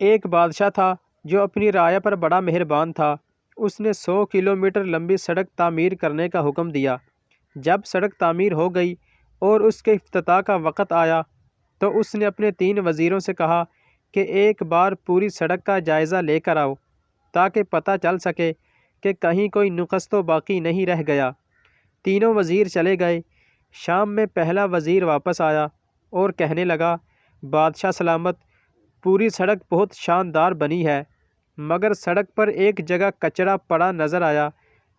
ایک بادشاہ تھا جو اپنی رعایا پر بڑا مہربان تھا۔ اس نے 100 کلومیٹر لمبی سڑک تعمیر کرنے کا حکم دیا۔ جب سڑک تعمیر ہو گئی اور اس کے افتتاح کا وقت آیا تو اس نے اپنے 3 وزیروں سے کہا کہ ایک بار پوری سڑک کا جائزہ لے کر آؤ تاکہ پتہ چل سکے کہ کہیں کوئی نقص تو باقی نہیں رہ گیا۔ تینوں وزیر چلے گئے۔ شام میں پہلا وزیر واپس آیا اور کہنے لگا، بادشاہ سلامت، پوری سڑک بہت شاندار بنی ہے، مگر سڑک پر ایک جگہ کچرا پڑا نظر آیا۔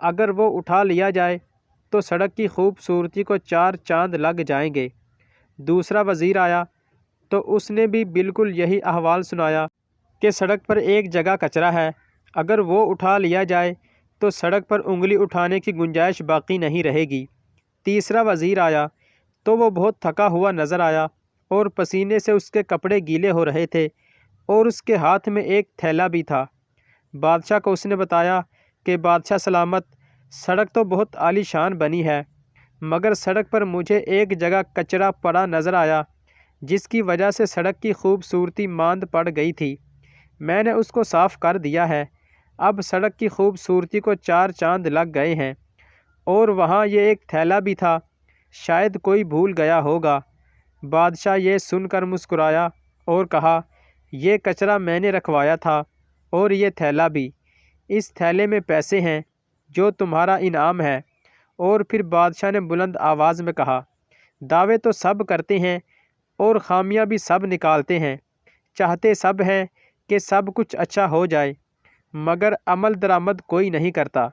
اگر وہ اٹھا لیا جائے تو سڑک کی خوبصورتی کو 4 چاند لگ جائیں گے۔ دوسرا وزیر آیا تو اس نے بھی بالکل یہی احوال سنایا کہ سڑک پر ایک جگہ کچرا ہے، اگر وہ اٹھا لیا جائے تو سڑک پر انگلی اٹھانے کی گنجائش باقی نہیں رہے گی۔ تیسرا وزیر آیا تو وہ بہت تھکا ہوا نظر آیا اور پسینے سے اس کے کپڑے گیلے ہو رہے تھے اور اس کے ہاتھ میں ایک تھیلا بھی تھا۔ بادشاہ کو اس نے بتایا کہ بادشاہ سلامت، سڑک تو بہت عالی شان بنی ہے، مگر سڑک پر مجھے ایک جگہ کچرا پڑا نظر آیا جس کی وجہ سے سڑک کی خوبصورتی ماند پڑ گئی تھی۔ میں نے اس کو صاف کر دیا ہے، اب سڑک کی خوبصورتی کو 4 چاند لگ گئے ہیں۔ اور وہاں یہ ایک تھیلا بھی تھا، شاید کوئی بھول گیا ہوگا۔ بادشاہ یہ سن کر مسکرایا اور کہا، یہ کچرا میں نے رکھوایا تھا اور یہ تھیلا بھی۔ اس تھیلے میں پیسے ہیں جو تمہارا انعام ہے۔ اور پھر بادشاہ نے بلند آواز میں کہا، دعوے تو سب کرتے ہیں اور خامیاں بھی سب نکالتے ہیں، چاہتے سب ہیں کہ سب کچھ اچھا ہو جائے، مگر عمل درآمد کوئی نہیں کرتا۔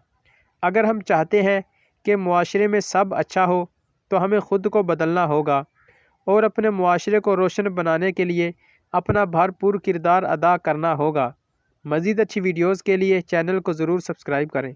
اگر ہم چاہتے ہیں کہ معاشرے میں سب اچھا ہو تو ہمیں خود کو بدلنا ہوگا اور اپنے معاشرے کو روشن بنانے کے لیے اپنا بھرپور کردار ادا کرنا ہوگا۔ مزید اچھی ویڈیوز کے لیے چینل کو ضرور سبسکرائب کریں۔